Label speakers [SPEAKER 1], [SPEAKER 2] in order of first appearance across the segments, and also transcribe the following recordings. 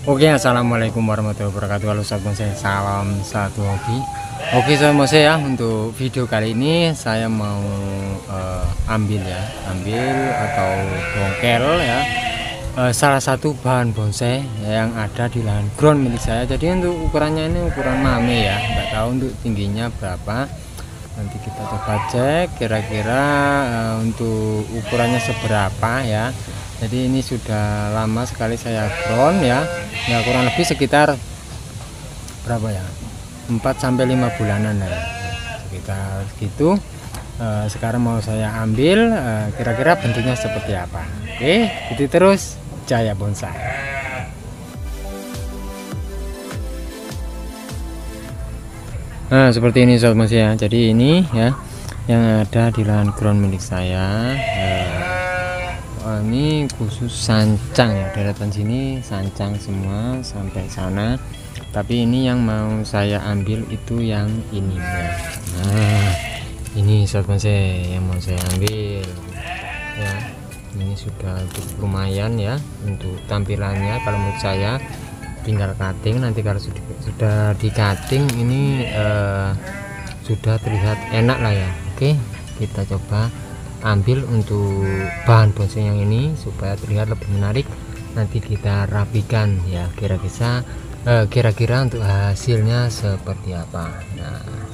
[SPEAKER 1] Oke, assalamualaikum warahmatullahi wabarakatuh. Halo sahabat bonsai, salam satu hobi. Oke sahabat bonsai ya, untuk video kali ini saya mau ambil atau bongkel ya, salah satu bahan bonsai yang ada di lahan ground milik saya. Jadi untuk ukurannya ini ukuran mame ya, nggak tahu untuk tingginya berapa. Nanti kita coba cek kira-kira untuk ukurannya seberapa ya. Jadi ini sudah lama sekali saya ground ya, kurang lebih sekitar berapa ya, 4-5 bulanan lah ya, sekitar gitu. Sekarang mau saya ambil, kira-kira bentuknya seperti apa. Oke, itu terus Jaya Bonsai. Nah seperti ini sobat bonsai ya, jadi ini ya yang ada di lahan ground milik saya. Ini khusus sancang ya, daratan sini sancang semua sampai sana, tapi ini yang mau saya ambil itu yang ini ya. Nah ini sobat bonsai yang mau saya ambil ya, ini sudah cukup lumayan ya untuk tampilannya. Kalau menurut saya tinggal cutting, nanti kalau sudah di cutting ini sudah terlihat enak lah ya. Oke, kita coba ambil untuk bahan bonsai yang ini supaya terlihat lebih menarik. Nanti kita rapikan ya, kira-kira untuk hasilnya seperti apa. Nah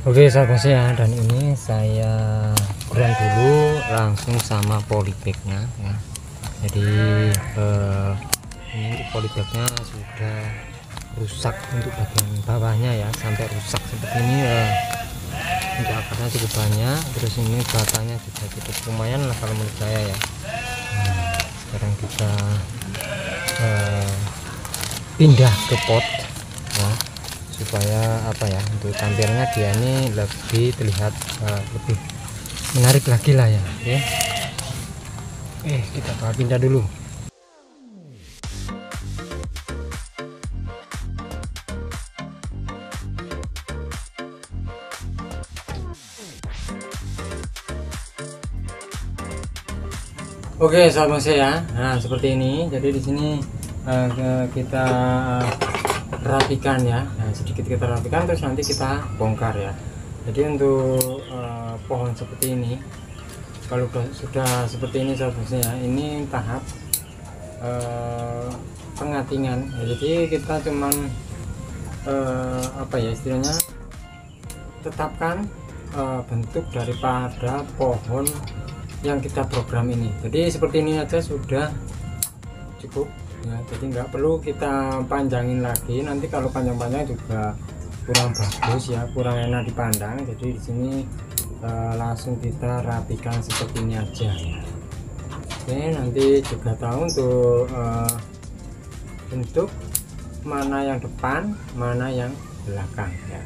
[SPEAKER 1] oke sahabat bonsai ya, dan ini saya ground dulu langsung sama polybagnya ya. Jadi ini polybagnya sudah rusak untuk bagian bawahnya ya, sampai rusak seperti ini ya. Untuk akarnya cukup banyak, terus ini batanya juga cukup lumayan lah kalau menurut saya ya. Sekarang kita pindah ke pot ya, supaya apa ya, untuk tampilnya dia ini lebih terlihat lebih menarik lagi lah ya. Oke, kita pindah dulu. Oke sahabat bonsai ya, nah seperti ini. Jadi di sini kita rapikan ya, sedikit kita rapikan, terus nanti kita bongkar ya. Jadi untuk pohon seperti ini, kalau sudah seperti ini sahabat bonsai ya, ini tahap pengatingan ya. Jadi kita cuman apa ya istilahnya, tetapkan bentuk daripada pohon yang kita program ini. Jadi seperti ini aja sudah cukup ya, jadi nggak perlu kita panjangin lagi. Nanti kalau panjang-panjang juga kurang bagus ya, kurang enak dipandang. Jadi di sini langsung kita rapikan seperti ini aja ya. Oke, nanti juga tahu untuk bentuk mana yang depan, mana yang belakang ya.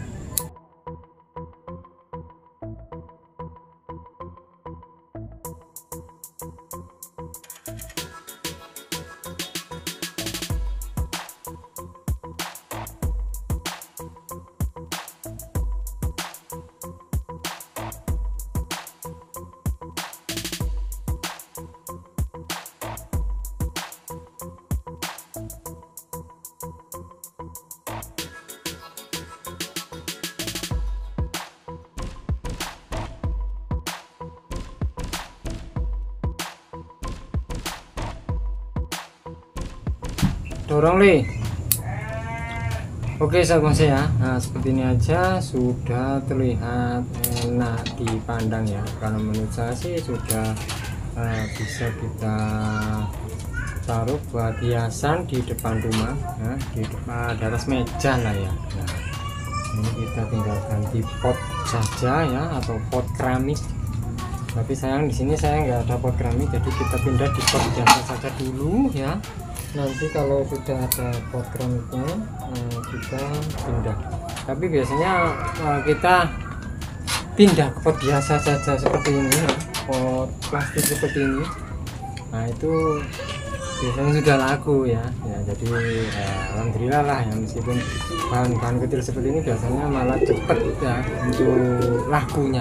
[SPEAKER 1] Dorong li. Oke sahabat bonsai ya, nah seperti ini aja sudah terlihat enak dipandang ya. Kalau menurut saya sih sudah bisa kita taruh buat hiasan di depan rumah ya, di depan, di atas meja lah ya. Nah ini kita tinggal ganti pot saja ya, atau pot keramik. Tapi sayang di sini saya nggak ada pot keramik, jadi kita pindah di pot biasa saja dulu ya. Nanti kalau sudah ada pot keramiknya kita pindah. Tapi biasanya kita pindah ke pot biasa saja seperti ini ya, pot plastik seperti ini. Nah itu biasanya sudah laku ya, jadi alhamdulillah lah ya, meskipun bahan-bahan kecil seperti ini biasanya malah cepet ya untuk lakunya.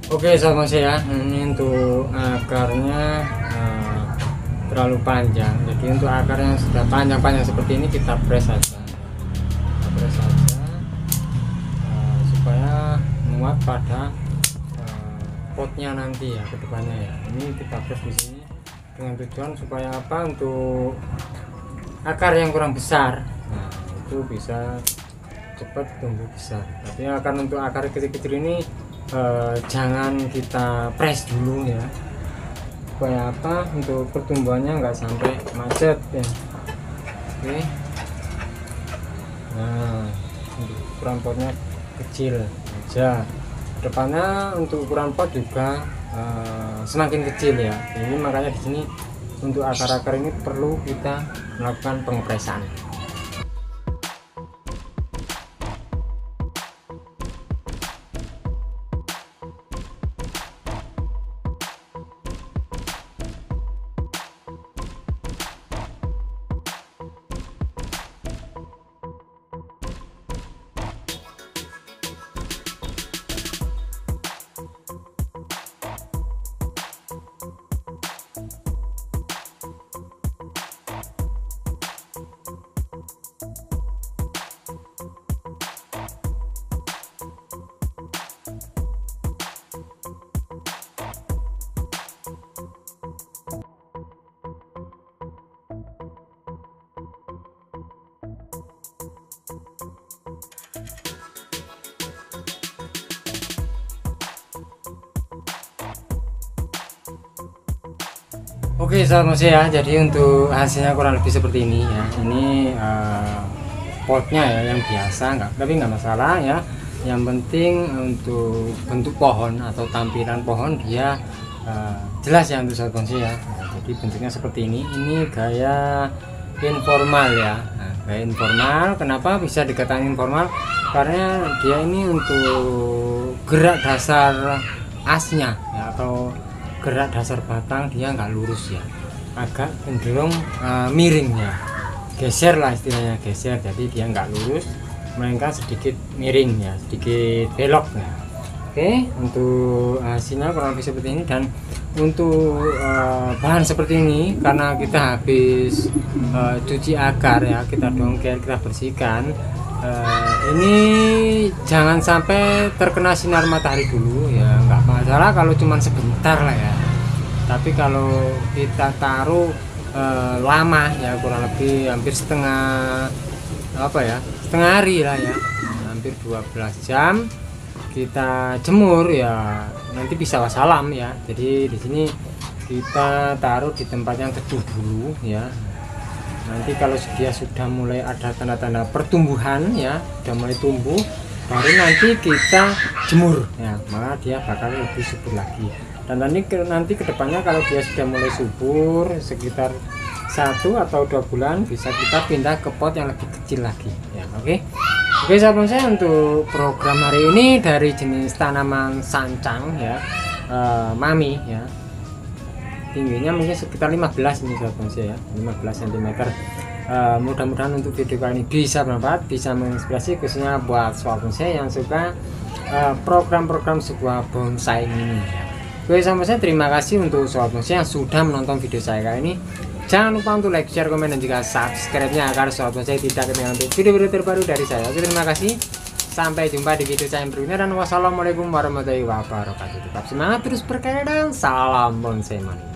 [SPEAKER 1] Oke sobat ya, ini untuk akarnya terlalu panjang, jadi untuk akar yang sudah panjang-panjang seperti ini kita press saja, supaya muat pada potnya nanti ya, kedepannya ya. Ini kita press di sini dengan tujuan supaya apa, untuk akar yang kurang besar, nah itu bisa cepat tumbuh besar. Tapi akan untuk akar kecil-kecil ini jangan kita press dulu ya, supaya apa, untuk pertumbuhannya nggak sampai macet ya. Oke, nah untuk ukuran potnya kecil aja, depannya untuk ukuran pot juga semakin kecil ya. Ini makanya di sini untuk akar-akar ini perlu kita melakukan pengepresan. Oke sahabat ya, jadi untuk hasilnya kurang lebih seperti ini ya. Ini potnya ya yang biasa, tapi nggak masalah ya. Yang penting untuk bentuk pohon atau tampilan pohon dia jelas ya untuk sahabat ya. Nah, jadi bentuknya seperti ini. Ini gaya informal ya. Nah, gaya informal, kenapa bisa dikatakan informal? Karena dia ini untuk gerak dasar asnya ya, atau gerak dasar batang dia nggak lurus ya, agak cenderung miring ya, geser lah istilahnya, geser. Jadi dia nggak lurus, melainkan sedikit miring ya, sedikit belok ya. Oke, untuk hasilnya kurang lebih seperti ini. Dan untuk bahan seperti ini, karena kita habis cuci akar ya, kita dongkel, kita bersihkan, ini jangan sampai terkena sinar matahari dulu ya, nggak masalah kalau cuma sebentar lah ya. Tapi kalau kita taruh lama ya, kurang lebih hampir setengah hari lah ya, hampir 12 jam kita jemur ya, nanti bisa wassalam ya. Jadi di sini kita taruh di tempat yang teduh dulu ya. Nanti kalau dia sudah mulai ada tanda-tanda pertumbuhan ya, sudah mulai tumbuh, baru nanti kita jemur ya, maka dia bakal lebih subur lagi. Dan nanti kedepannya kalau dia sudah mulai subur sekitar 1 atau 2 bulan, bisa kita pindah ke pot yang lebih kecil lagi ya. Oke sahabat saya, untuk program hari ini dari jenis tanaman sancang ya, mami ya, tingginya mungkin sekitar 15 ini sahabat saya ya, 15 cm. Mudah-mudahan untuk video kali ini bisa bermanfaat, bisa menginspirasi, khususnya buat sahabat saya yang suka program-program sebuah bonsai ini ya. Oke sahabat saya, terima kasih untuk sahabat saya yang sudah menonton video saya kali ini. Jangan lupa untuk like, share, komen, dan juga subscribe-nya agar sahabat saya tidak ketinggalan video-video terbaru dari saya. Oke, terima kasih, sampai jumpa di video saya berikutnya, dan wassalamualaikum warahmatullahi wabarakatuh. Tetap semangat, terus berkarya, dan salam bonsai mania.